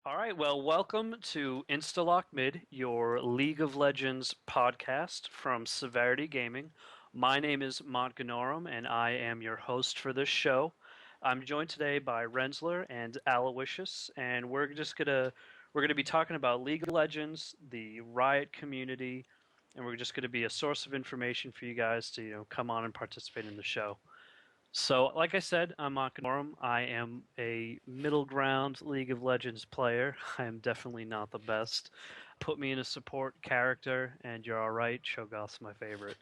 All right, well, welcome to Instalock Mid, your League of Legends podcast from Severity Gaming. My name is Montganorum, and I am your host for this show. I'm joined today by Rensler and Aloysius, and we're gonna be talking about League of Legends, the Riot community, and we're just gonna be a source of information for you guys to come on and participate in the show. So, like I said, I'm Akanorum. I am a middle ground League of Legends player. I am definitely not the best. Put me in a support character, and you're alright. Cho'Gath's my favorite.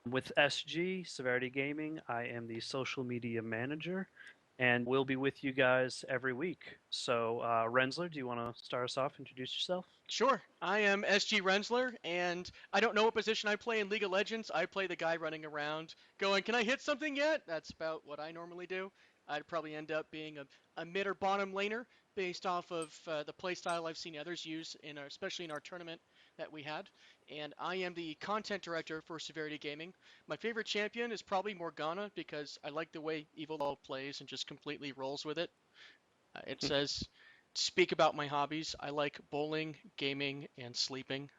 With SG, Severity Gaming, I am the social media manager, and we'll be with you guys every week. So, Rensler, do you want to start us off? Introduce yourself? Sure. I am SG Rensler, and I don't know what position I play in League of Legends. I play the guy running around going, can I hit something yet? That's about what I normally do. I'd probably end up being a mid or bottom laner based off of the playstyle I've seen others use, especially in our tournament that we had. And I am the content director for Severity Gaming. My favorite champion is probably Morgana because I like the way Evil plays and just completely rolls with it. It says, speak about my hobbies. I like bowling, gaming, and sleeping.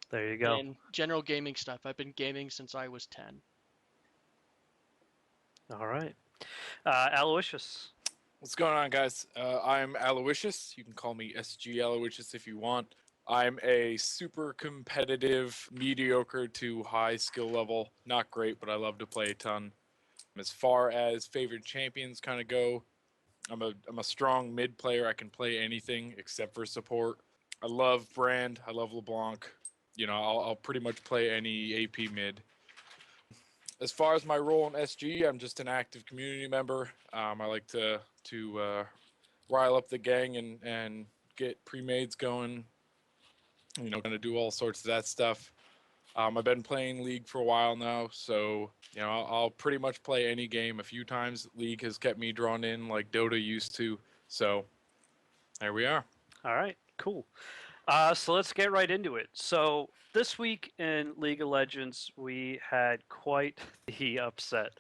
There you go. And general gaming stuff. I've been gaming since I was 10. All right. Aloysius. What's going on, guys? I'm Aloysius. You can call me SG Aloysius if you want. I'm a super competitive, mediocre to high skill level. Not great, but I love to play a ton. As far as favorite champions kind of go, I'm a strong mid player. I can play anything except for support. I love Brand. I love LeBlanc. I'll pretty much play any AP mid. As far as my role in SG, I'm just an active community member. I like to rile up the gang and get pre-mades going. Kind of do all sorts of that stuff. I've been playing League for a while now, so I'll pretty much play any game a few times. League has kept me drawn in like Dota used to. So there we are. All right, cool. So let's get right into it. So this week in League of Legends, we had quite the upset.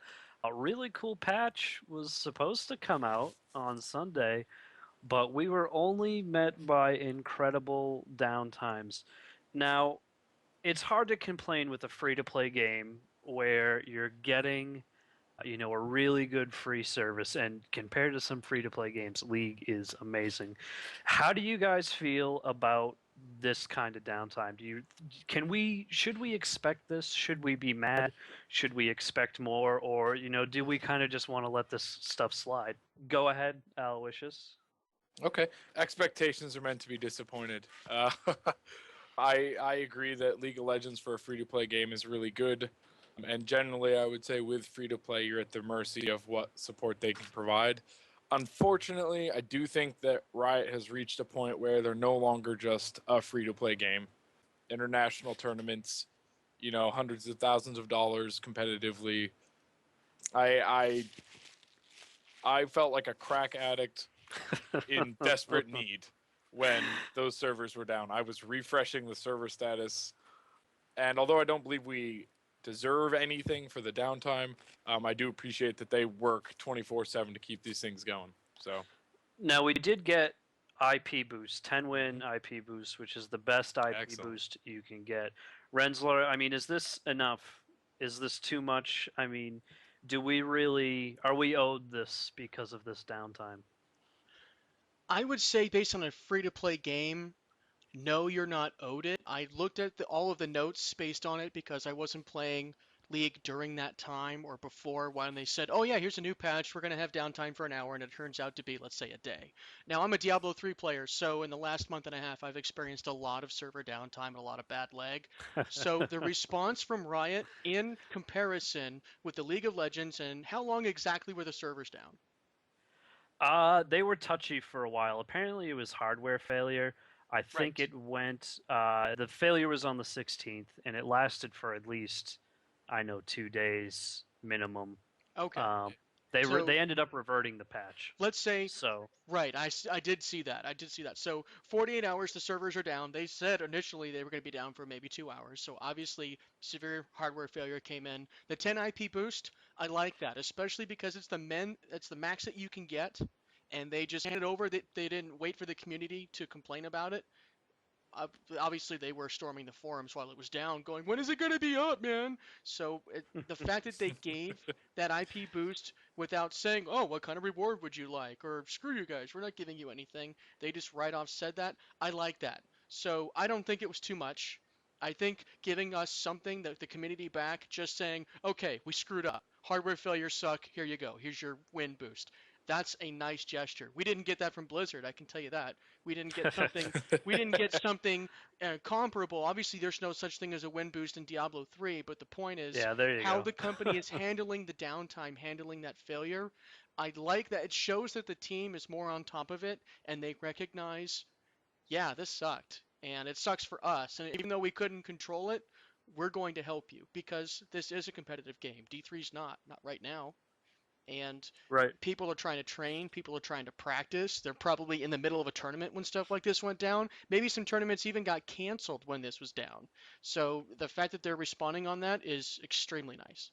A really cool patch was supposed to come out on Sunday, but we were only met by incredible downtimes. Now, it's hard to complain with a free-to-play game where you're getting a really good free service, and compared to some free-to-play games, League is amazing. How do you guys feel about this kind of downtime? Should we expect this? Should we be mad? Should we expect more? Or, do we kind of just want to let this stuff slide? Go ahead, Aloysius. Okay. Expectations are meant to be disappointed. I agree that League of Legends for a free-to-play game is really good. And generally, I would say with free-to-play, you're at the mercy of what support they can provide. Unfortunately, I do think that Riot has reached a point where they're no longer just a free-to-play game. International tournaments, hundreds of thousands of dollars competitively. I felt like a crack addict in desperate need when those servers were down. I was refreshing the server status, and although I don't believe we deserve anything for the downtime, I do appreciate that they work 24/7 to keep these things going. So Now, we did get IP boost, 10 win IP boost, which is the best IP Excellent. boost you can get. Rensler, I mean, is this enough? Is this too much? I mean, are we owed this because of this downtime? I would say, based on a free to play game, no, you're not owed it. I looked at all of the notes based on it because I wasn't playing League during that time or before when they said, oh, yeah, here's a new patch. We're going to have downtime for an hour. And it turns out to be, let's say, a day. Now, I'm a Diablo 3 player. So in the last month and a half, I've experienced a lot of server downtime and a lot of bad lag. So the response from Riot in comparison with the League of Legends, and how long exactly were the servers down? They were touchy for a while. Apparently, it was hardware failure. I think Right. it went. The failure was on the 16th, and it lasted for at least, I know, 2 days minimum. Okay. Um, So they ended up reverting the patch. let's say, So right, I did see that. I did see that. So 48 hours, the servers are down. They said initially they were going to be down for maybe 2 hours. So obviously, severe hardware failure came in. The 10 IP boost, I like that, especially because it's the max that you can get, and they just handed over. They didn't wait for the community to complain about it. Obviously, they were storming the forums while it was down, going, "When is it going to be up, man?" So the fact that they gave that IP boost without saying, "Oh, what kind of reward would you like?" or "Screw you guys, we're not giving you anything," they just right off said that. I like that. So I don't think it was too much. I think giving us something that the community back, just saying, "Okay, we screwed up. Hardware failures suck. Here you go. Here's your win boost." That's a nice gesture. We didn't get that from Blizzard, I can tell you that. We didn't get something. We didn't get something comparable. Obviously, there's no such thing as a win boost in Diablo 3, but the point is Yeah, there you how go. the company is handling the downtime, handling that failure. I like that. It shows that the team is more on top of it and they recognize, yeah, this sucked and it sucks for us. And even though we couldn't control it, we're going to help you because this is a competitive game. D3's not right now. And Right. people are trying to train, people are trying to practice. They're probably in the middle of a tournament when stuff like this went down. Maybe some tournaments even got canceled when this was down. So the fact that they're responding on that is extremely nice.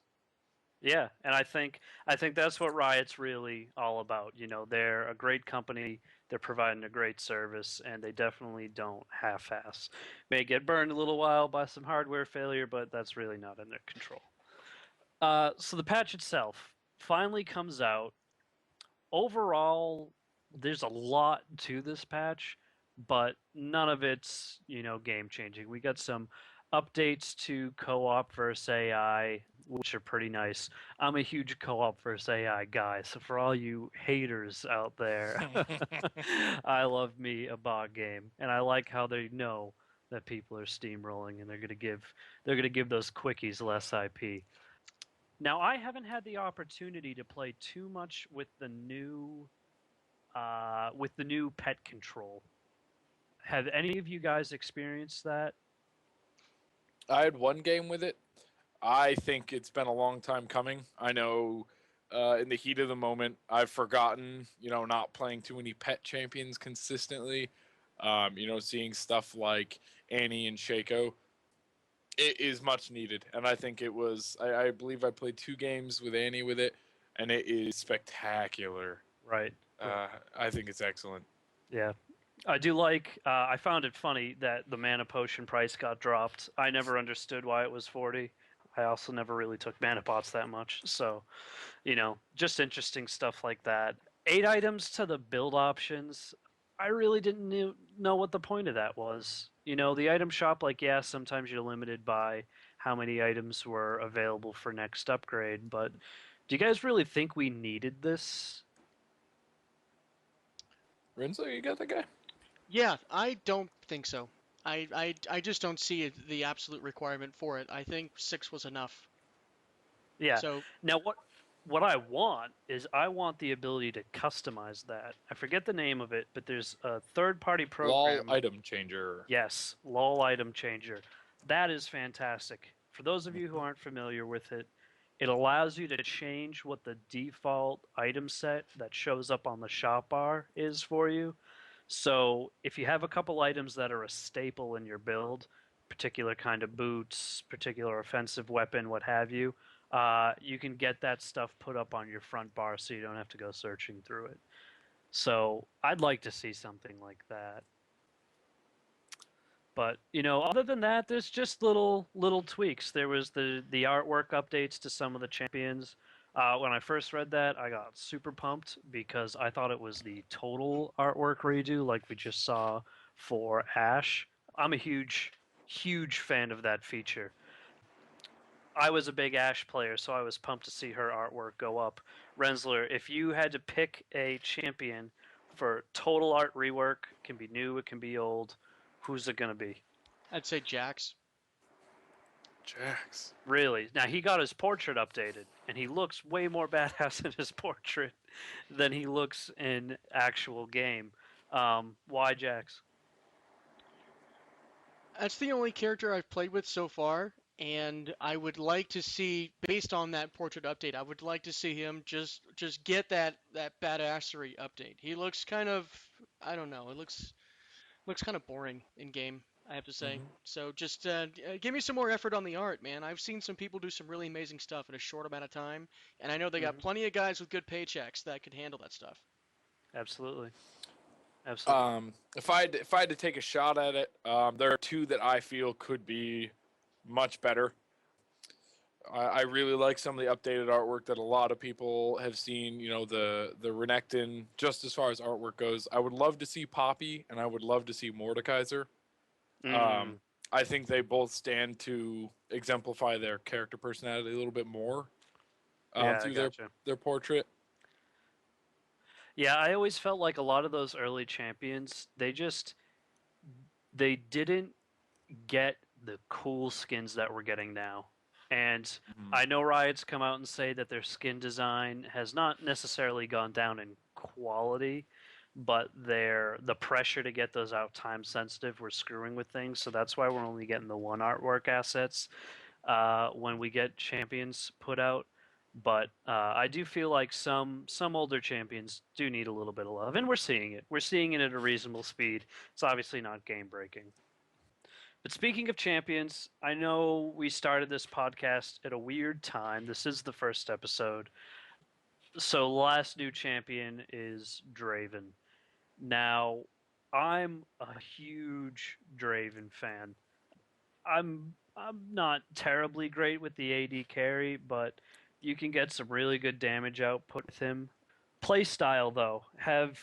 Yeah, and I think that's what Riot's really all about. You know, they're a great company, they're providing a great service, and they definitely don't half-ass. May get burned a little while by some hardware failure, but that's really not in their control. So the patch itself finally comes out. Overall, there's a lot to this patch, but none of it's, game changing. We got some updates to co-op versus AI, which are pretty nice. I'm a huge co-op versus AI guy, so for all you haters out there, I love me a bot game, and I like how they know that people are steamrolling and they're gonna give those quickies less IP. Now, I haven't had the opportunity to play too much with the new pet control. Have any of you guys experienced that? I had one game with it. I think it's been a long time coming. I know in the heat of the moment, I've forgotten, not playing too many pet champions consistently. Seeing stuff like Annie and Shaco. It is much needed. And I think it was, I believe I played 2 games with Annie with it, and it is spectacular. Right. I think it's excellent. Yeah. I do like. I found it funny that the mana potion price got dropped. I never understood why it was 40. I also never really took mana pots that much. So, just interesting stuff like that. 8 items to the build options. I really didn't know what the point of that was. The item shop, like, yeah, sometimes you're limited by how many items were available for next upgrade, but do you guys really think we needed this? Renzo, you got that guy? Yeah, I don't think so. I just don't see the absolute requirement for it. I think 6 was enough. Yeah. So Now, what I want is I want the ability to customize that. I forget the name of it, but there's a third-party LOL program. item changer. Yes, LOL item changer. That is fantastic. For those of you who aren't familiar with it, it allows you to change what the default item set that shows up on the shop bar is for you. So if you have a couple items that are a staple in your build, particular kind of boots, particular offensive weapon, what have you, you can get that stuff put up on your front bar so you don't have to go searching through it. So I'd like to see something like that. But other than that, there's just little tweaks. There was the artwork updates to some of the champions. When I first read that, I got super pumped because I thought it was the total artwork redo, like we just saw for Ash. I'm a huge fan of that feature. I was a big Ash player, so I was pumped to see her artwork go up. Rensler, if you had to pick a champion for total art rework, it can be new, it can be old, who's it going to be? I'd say Jax. Jax. Really? Now, he got his portrait updated, and he looks way more badass in his portrait than he looks in actual game. Why Jax? That's the only character I've played with so far, and I would like to see, based on that portrait update, I would like to see him just get that badassery update. He looks kind of, I don't know, it looks kind of boring in game, I have to say. Mm-hmm. So just give me some more effort on the art, man. I've seen some people do some really amazing stuff in a short amount of time, and I know they got Mhm. plenty of guys with good paychecks that could handle that stuff. Absolutely. Absolutely. If I had to take a shot at it, there are two that I feel could be much better. I really like some of the updated artwork that a lot of people have seen. You know, the Renekton, just as far as artwork goes. I would love to see Poppy, and I would love to see Mordekaiser. Mm, Um, I think they both stand to exemplify their character personality a little bit more yeah, I through gotcha. their portrait. Yeah, I always felt like a lot of those early champions, they didn't get the cool skins that we're getting now. And I know Riot's come out and say that their skin design has not necessarily gone down in quality, but the pressure to get those out time sensitive, we're screwing with things. So that's why we're only getting the one artwork assets when we get champions put out. But I do feel like some older champions do need a little bit of love, and we're seeing it. We're seeing it at a reasonable speed. It's obviously not game breaking. But speaking of champions, I know we started this podcast at a weird time. This is the first episode. So, the last new champion is Draven. Now, I'm a huge Draven fan. I'm not terribly great with the AD carry, but you can get some really good damage output with him. Play style though, have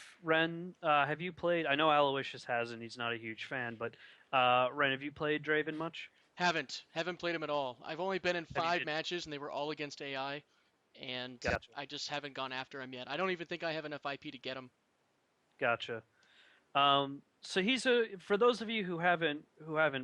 you played? I know Aloysius hasn't. He's not a huge fan, but Ren, have you played Draven much? Haven't played him at all. I've only been in Have you 5 did? matches, and they were all against AI, and Gotcha, I just haven't gone after him yet. I don't even think I have enough IP to get him. gotcha. So he's a for those of you who haven't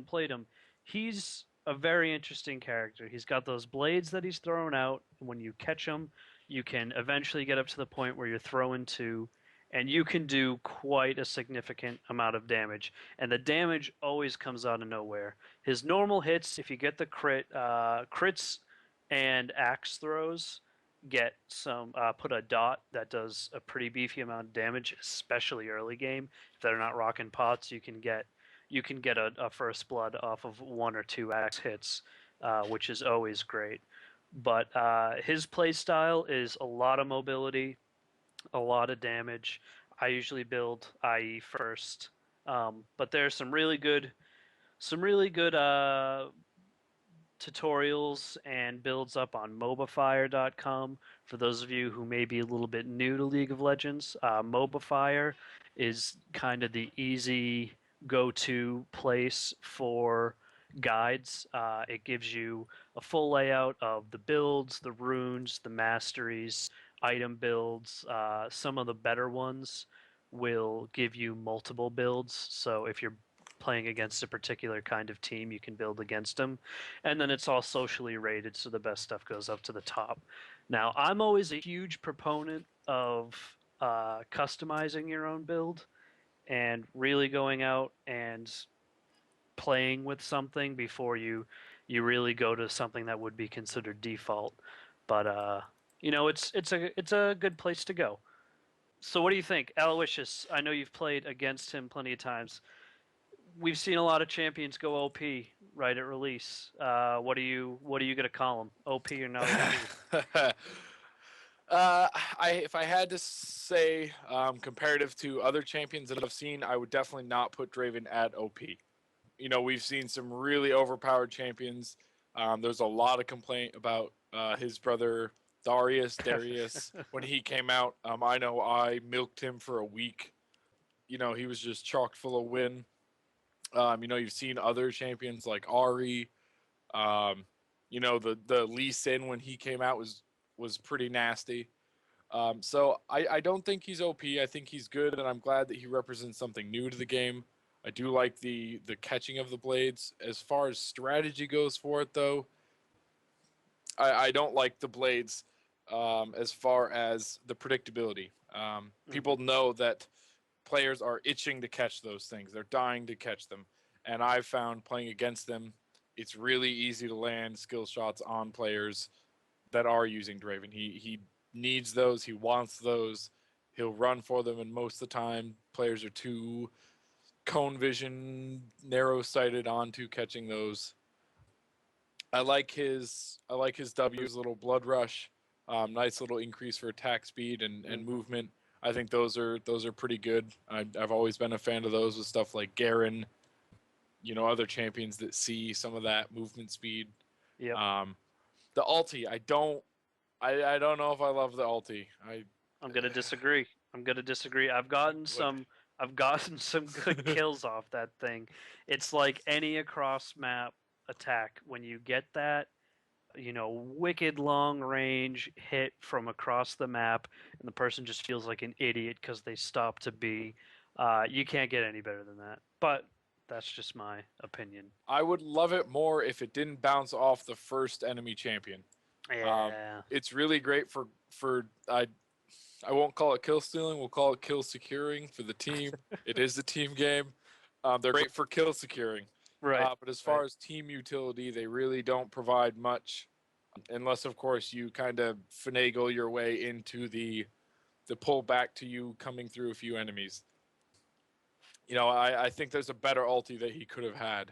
played him, he's a very interesting character. He's got those blades that he's throwing out, and when you catch him, you can eventually get up to the point where you're throwing two, and you can do quite a significant amount of damage. And the damage always comes out of nowhere. His normal hits, if you get the crits and axe throws, get some put a dot that does a pretty beefy amount of damage, especially early game. If they're not rocking pots, you can get a first blood off of one or two axe hits, which is always great. But his play style is a lot of mobility, a lot of damage. I usually build IE first, but there's some really good tutorials and builds up on mobafire.com. For those of you who may be a little bit new to League of Legends, Mobafire is kind of the easy go-to place for guides. It gives you a full layout of the builds, the runes, the masteries, item builds. Some of the better ones will give you multiple builds. So if you're playing against a particular kind of team, you can build against them. And then it's all socially rated, so the best stuff goes up to the top. Now, I'm always a huge proponent of customizing your own build and really going out and playing with something before you really go to something that would be considered default. But it's a good place to go. So what do you think, Aloysius? I know you've played against him plenty of times. We've seen a lot of champions go OP right at release. What are you gonna call them? OP or not OP? If I had to say, comparative to other champions that I've seen, I would definitely not put Draven at OP. You know, we've seen some really overpowered champions. There's a lot of complaint about his brother Darius, when he came out. I know I milked him for a week. You know, he was just chock full of win. You know, you've seen other champions like Ari. Um, you know, the Lee Sin when he came out was pretty nasty. So I don't think he's OP. I think he's good, and I'm glad that he represents something new to the game. I do like the catching of the blades. As far as strategy goes for it, though, I don't like the blades as far as the predictability. People know that players are itching to catch those things. They're dying to catch them. And I've found playing against them, it's really easy to land skill shots on players that are using Draven. He needs those. He wants those. He'll run for them, and most of the time, players are too cone vision, narrow sighted onto catching those. I like his W's little blood rush. Nice little increase for attack speed and movement. I think those are pretty good. I've always been a fan of those with stuff like Garen, other champions that see some of that movement speed. Yep. The ulti, I don't know if I love the ulti. I'm gonna disagree. I'm gonna disagree. I've gotten some good kills off that thing. It's like any across map attack. When you get that, wicked long range hit from across the map, and the person just feels like an idiot because they stop to be. You can't get any better than that. But that's just my opinion. I would love it more if it didn't bounce off the first enemy champion. Yeah. It's really great for I won't call it kill stealing. We'll call it kill securing for the team. It is a team game. They're great for kill securing. Right. But as far as team utility, they really don't provide much, unless of course you kind of finagle your way into the pull back to you coming through a few enemies. I think there's a better ulti that he could have had.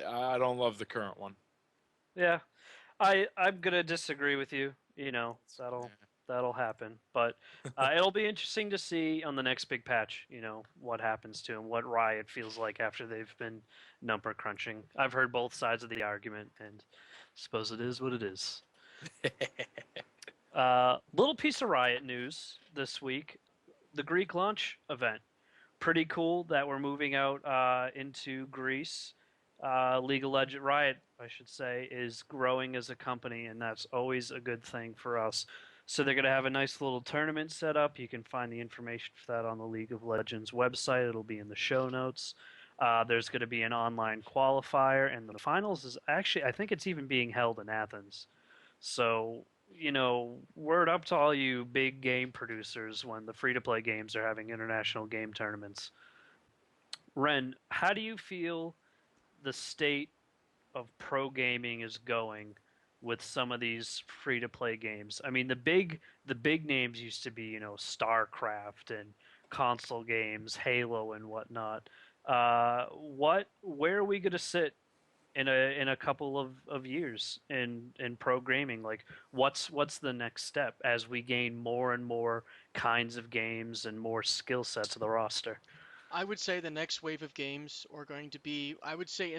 I don't love the current one. Yeah. I'm gonna disagree with you. That'll happen, but it'll be interesting to see on the next big patch. What happens to him, what Riot feels like after they've been number crunching. I've heard both sides of the argument, and suppose it is what it is. Little piece of Riot news this week: the Greek launch event. Pretty cool that we're moving out into Greece. League of Legends Riot, I should say, is growing as a company, and that's always a good thing for us. So they're going to have a nice little tournament set up. You can find the information for that on the League of Legends website. It'll be in the show notes. There's going to be an online qualifier, and the finals is actually, I think it's even being held in Athens. So, word up to all you big game producers when the free to play games are having international game tournaments. Ren, how do you feel the state of pro gaming is going with some of these free to play games? I mean, the big names used to be, StarCraft and console games, Halo and whatnot. Where are we going to sit in a couple of years in pro gaming? Like, what's the next step as we gain more and more kinds of games and more skill sets to the roster? I would say the next wave of games are going to be, I would say,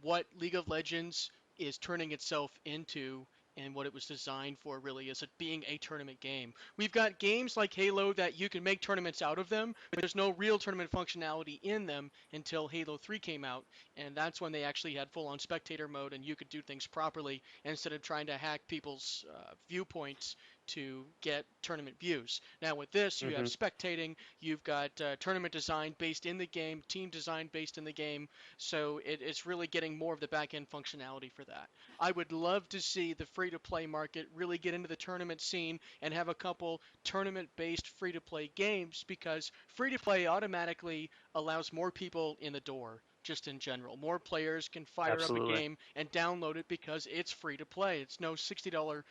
what League of Legends is turning itself into and what it was designed for really is it being a tournament game. We've got games like Halo that you can make tournaments out of them, but there's no real tournament functionality in them until Halo 3 came out, and that's when they actually had full-on spectator mode and you could do things properly instead of trying to hack people's viewpoints to get tournament views. Now with this, you have Mm-hmm. spectating, you've got tournament design based in the game, team design based in the game, so it's really getting more of the back-end functionality for that. I would love to see the free-to-play market really get into the tournament scene and have a couple tournament-based free-to-play games because free-to-play automatically allows more people in the door just in general. More players can fire up a Absolutely. game and download it because it's free to play. It's no $60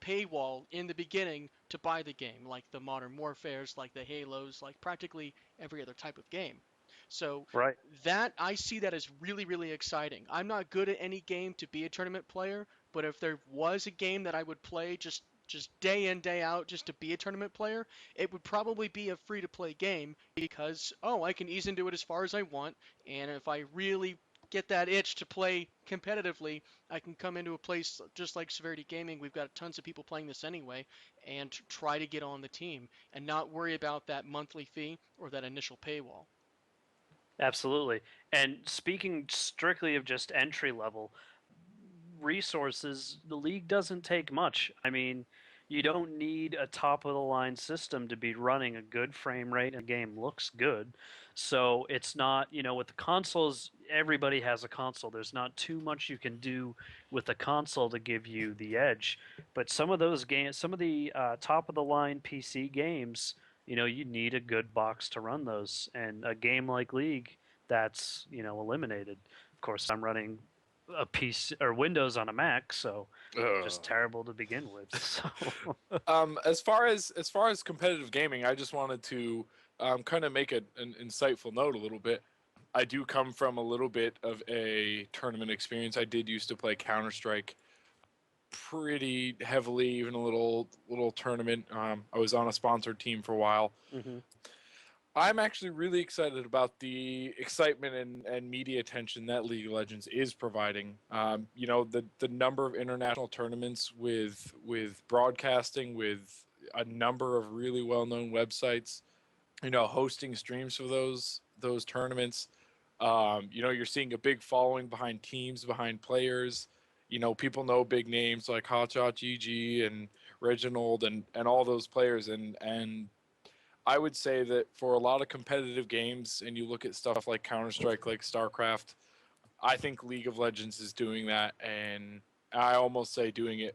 paywall in the beginning to buy the game, like the Modern Warfares, like the Halos, like practically every other type of game. So Right. that I see that as really, really exciting. I'm not good at any game to be a tournament player, but if there was a game that I would play just day in day out just to be a tournament player, it would probably be a free to play game because I can ease into it as far as I want, and if I really get that itch to play competitively, I can come into a place just like Severity Gaming. We've got tons of people playing this anyway, and try to get on the team and not worry about that monthly fee or that initial paywall. Absolutely. And speaking strictly of just entry level resources, the league doesn't take much. I mean, you don't need a top of the line system to be running a good frame rate and the game looks good. So it's not, with the consoles, everybody has a console. There's not too much you can do with the console to give you the edge. But some of those games, some of the top of the line PC games, you need a good box to run those. And a game like League, that's, eliminated. Of course, I'm running a PC or Windows on a Mac, so just terrible to begin with. So As far as competitive gaming, I just wanted to kind of make an insightful note a little bit. I do come from a little bit of a tournament experience. I did used to play Counter Strike. pretty heavily, even a little tournament. I was on a sponsored team for a while. Mm-hmm. I'm actually really excited about the excitement and media attention that League of Legends is providing. The number of international tournaments with broadcasting, with a number of really well-known websites, hosting streams for those tournaments. You're seeing a big following behind teams, behind players. People know big names like Hotshot GG and Reginald and all those players, and I would say that for a lot of competitive games, and you look at stuff like Counter-Strike, like StarCraft, I think League of Legends is doing that, and I almost say doing it.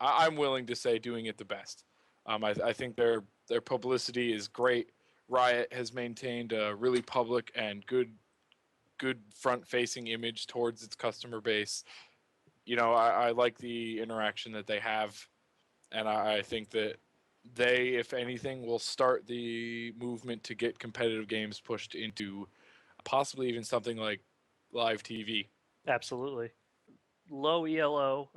I'm willing to say doing it the best. I think their publicity is great. Riot has maintained a really public and good front-facing image towards its customer base. I like the interaction that they have, and I think that they, if anything, will start the movement to get competitive games pushed into possibly even something like live TV. Absolutely. Low ELO,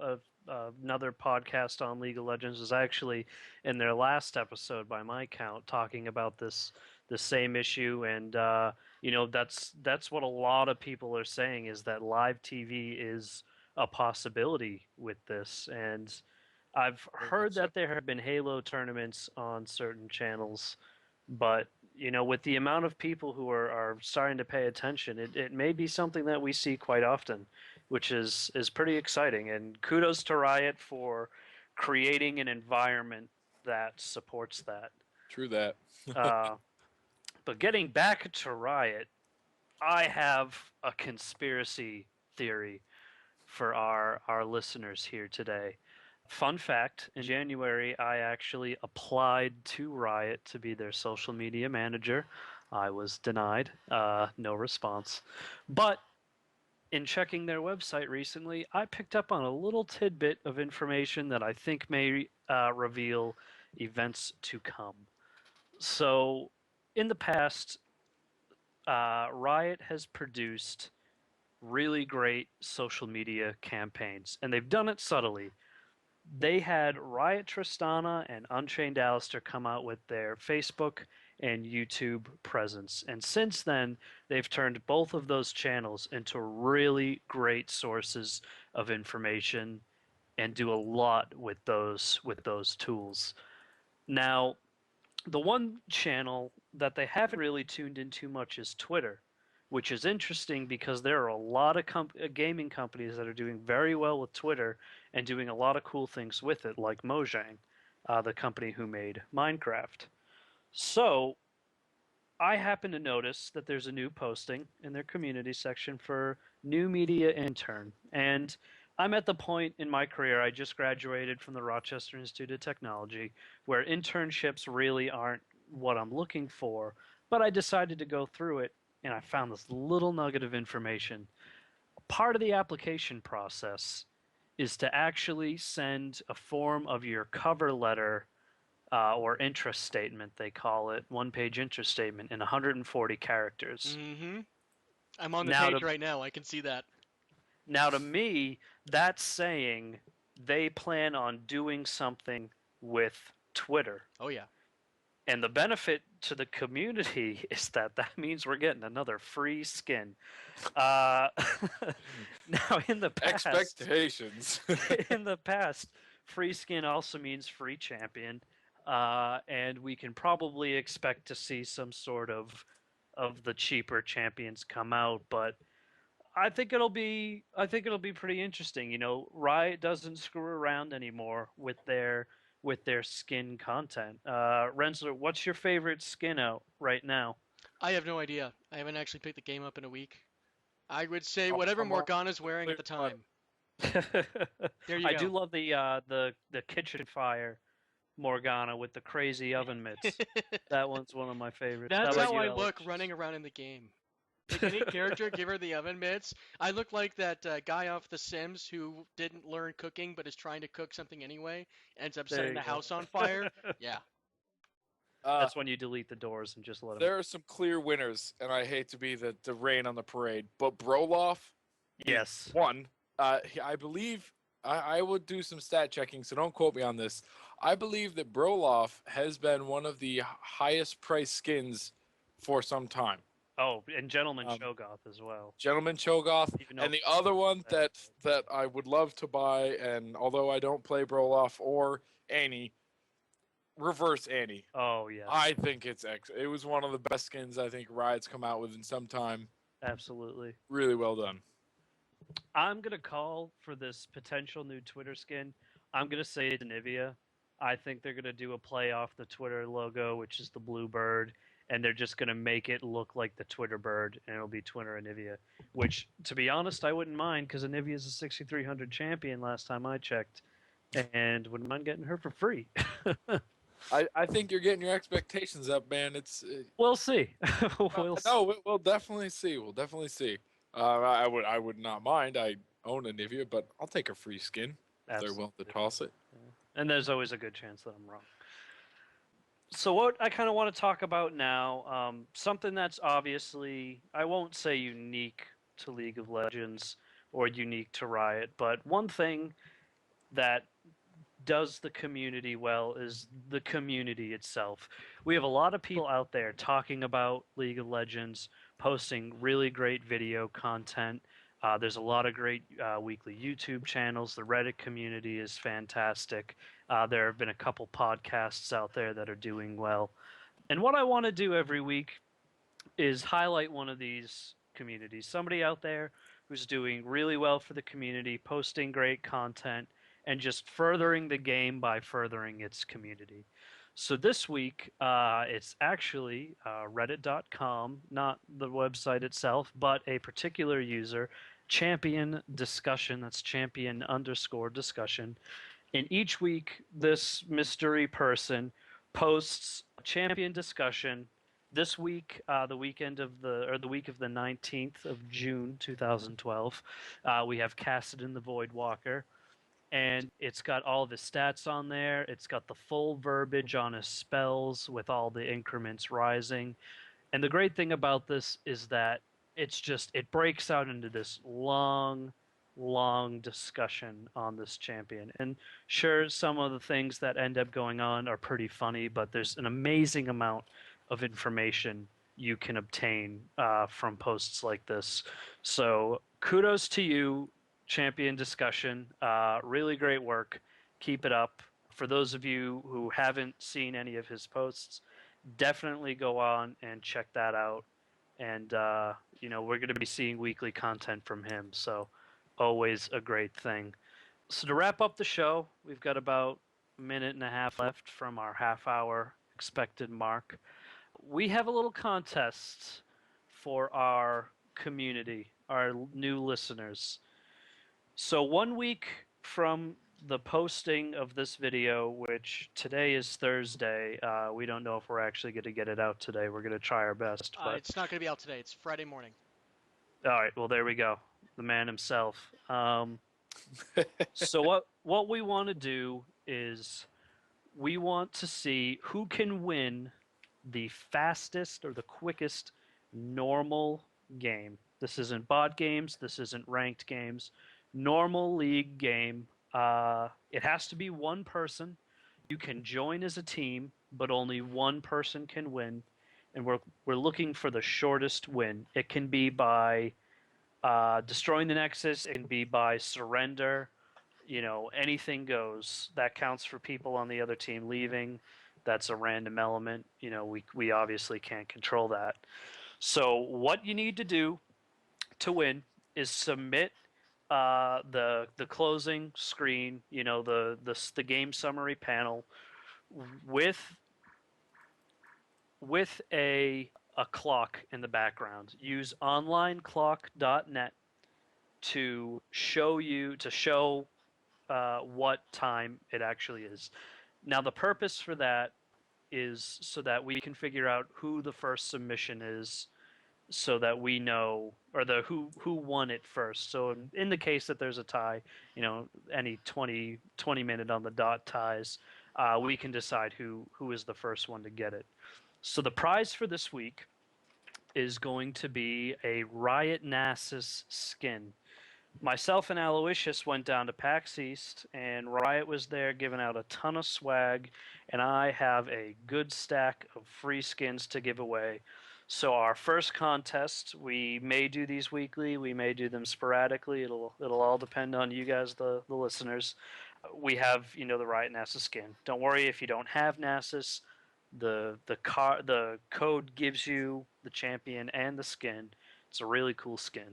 another podcast on League of Legends, was actually in their last episode, by my count, talking about the same issue, and that's what a lot of people are saying, is that live TV is a possibility with this, and I've heard that there have been Halo tournaments on certain channels, but with the amount of people who are starting to pay attention, it may be something that we see quite often, which is pretty exciting. And kudos to Riot for creating an environment that supports that. True that. Uh, but getting back to Riot, I have a conspiracy theory for our listeners here today. Fun fact, in January, I actually applied to Riot to be their social media manager. I was denied, no response. But in checking their website recently, I picked up on a little tidbit of information that I think may reveal events to come. So, in the past, Riot has produced really great social media campaigns, and they've done it subtly. They had Riot Tristana and Unchained Alistair come out with their Facebook and YouTube presence. And since then, they've turned both of those channels into really great sources of information and do a lot with those tools. Now, the one channel that they haven't really tuned in too much is Twitter, which is interesting because there are a lot of gaming companies that are doing very well with Twitter and doing a lot of cool things with it, like Mojang, the company who made Minecraft. So, I happen to notice that there's a new posting in their community section for new media intern. And I'm at the point in my career, I just graduated from the Rochester Institute of Technology, where internships really aren't what I'm looking for, but I decided to go through it, and I found this little nugget of information. Part of the application process is to actually send a form of your cover letter or interest statement, they call it, one-page interest statement in 140 characters. Mm-hmm. I'm on the Now page right now. I can see that. Now, to me, that's saying they plan on doing something with Twitter. Oh, yeah. And the benefit to the community is that means we're getting another free skin. Now, in the past, Expectations. in the past, free skin also means free champion, and we can probably expect to see some sort of the cheaper champions come out. But I think it'll be pretty interesting. Riot doesn't screw around anymore with their skin content. Rensler, what's your favorite skin out right now? I have no idea. I haven't actually picked the game up in a week. I would say whatever Morgana's wearing at the time. There you I go. do love the kitchen fire Morgana with the crazy oven mitts. That one's one of my favorites. That's about how you, I Alex? look running around in the game. Pick any character, give her the oven mitts. I look like that guy off The Sims who didn't learn cooking but is trying to cook something anyway, ends up There setting you the go. house on fire. Yeah. That's when you delete the doors and just let them. There are some clear winners, and I hate to be the rain on the parade, but Broloff, Yes. one. I believe I would do some stat checking, so don't quote me on this. I believe that Broloff has been one of the highest priced skins for some time. Oh, and Gentleman Um, Shogoth as well. Gentleman Cho'Gath, Even though and the other one that- that I would love to buy, and although I don't play Broloff or Annie, Reverse Annie. Oh yes, I think it was one of the best skins I think Riot's come out with in some time. absolutely. Really well done. I'm gonna call for this potential new Twitter skin. I'm gonna say it's Anivia. I think they're gonna do a play off the Twitter logo, which is the blue bird, and they're just gonna make it look like the Twitter bird, and it'll be Twitter Anivia. Which, to be honest, I wouldn't mind because Anivia is a 6300 champion last time I checked, and wouldn't mind getting her for free. I think you're getting your expectations up, man. We'll see. We'll see. No, we'll definitely see. We'll definitely see. I would not mind. I own a Nivea, but I'll take a free skin if they're willing to toss it. And there's always a good chance that I'm wrong. So what I kind of want to talk about now, something that's obviously, I won't say unique to League of Legends or unique to Riot, but one thing that does the community well is the community itself. We have a lot of people out there talking about League of Legends, posting really great video content. There's a lot of great weekly YouTube channels. The Reddit community is fantastic. There have been a couple podcasts out there that are doing well. And what I want to do every week is highlight one of these communities. Somebody out there who's doing really well for the community, posting great content, and just furthering the game by furthering its community. So this week, it's actually reddit.com, not the website itself, but a particular user, champion discussion. That's champion underscore discussion. And each week, this mystery person posts a champion discussion. This week, the week of the 19th of June 2012, we have Cassidon the Voidwalker, and it's got all of his stats on there. It's got the full verbiage on his spells with all the increments rising. And the great thing about this is that it breaks out into this long discussion on this champion. And sure, some of the things that end up going on are pretty funny, but there's an amazing amount of information you can obtain from posts like this. So kudos to you, champion discussion. Really great work. Keep it up. For those of you who haven't seen any of his posts, definitely go on and check that out. And we're going to be seeing weekly content from him, so always a great thing. So to wrap up the show, we've got about a minute and a half left from our half-hour expected mark. We have a little contest for our community, our new listeners. So 1 week from the posting of this video, which today is Thursday, we don't know if we're actually going to get it out today. We're going to try our best. But It's not going to be out today. It's Friday morning. all right, well there we go. The man himself. So what we want to do is we want to see who can win the fastest or the quickest normal game. This isn't bot games. This isn't ranked games. Normal league game. It has to be one person. You can join as a team, but only one person can win. And we're looking for the shortest win. It can be by destroying the Nexus. It can be by surrender. Anything goes. That counts for people on the other team leaving. That's a random element. We obviously can't control that. So what you need to do to win is submit the closing screen, the game summary panel with a clock in the background. Use onlineclock.net to show what time it actually is. Now the purpose for that is so that we can figure out who the first submission is, so that we know, or who won it first. So in the case that there's a tie, any 20 minute on the dot ties, we can decide who is the first one to get it. So the prize for this week is going to be a Riot Nasus skin. Myself and Aloysius went down to PAX East, and Riot was there giving out a ton of swag, and I have a good stack of free skins to give away. So our first contest, we may do these weekly, we may do them sporadically. It'll all depend on you guys, the listeners. We have the Riot Nasus skin. Don't worry if you don't have Nasus. The code gives you the champion and the skin. It's a really cool skin.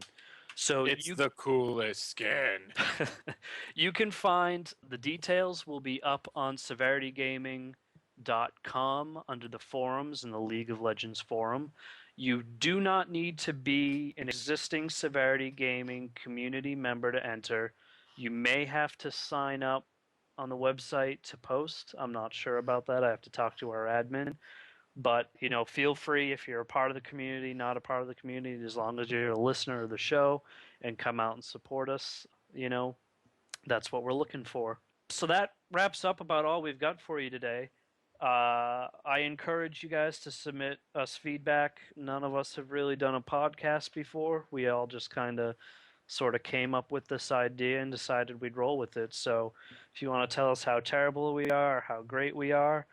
So It's the coolest skin. you can find the details will be up on severitygaming.com under the forums in the League of Legends forum. You do not need to be an existing Severity Gaming community member to enter. You may have to sign up on the website to post. I'm not sure about that. I have to talk to our admin. But feel free if you're a part of the community, not a part of the community, as long as you're a listener of the show and come out and support us. That's what we're looking for. So that wraps up about all we've got for you today. I encourage you guys to submit us feedback. None of us have really done a podcast before. We all just kind of sort of came up with this idea and decided we'd roll with it. So if you want to tell us how terrible we are or how great we are,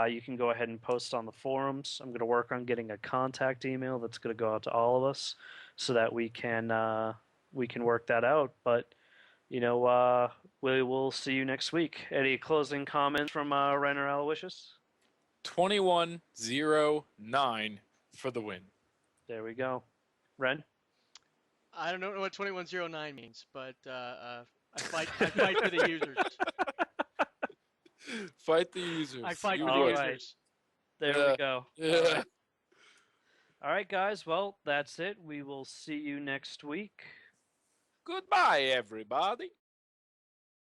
you can go ahead and post on the forums. I'm going to work on getting a contact email that's going to go out to all of us so that we can work that out. But we will see you next week. Any closing comments from Ren or Aloysius? 21-0-9 for the win. There we go. Ren? I don't know what 2109 means, but I fight for the users. Fight the users. I fight You for the would. users. There we go. Yeah. All right, guys. Well, that's it. We will see you next week. Goodbye, everybody.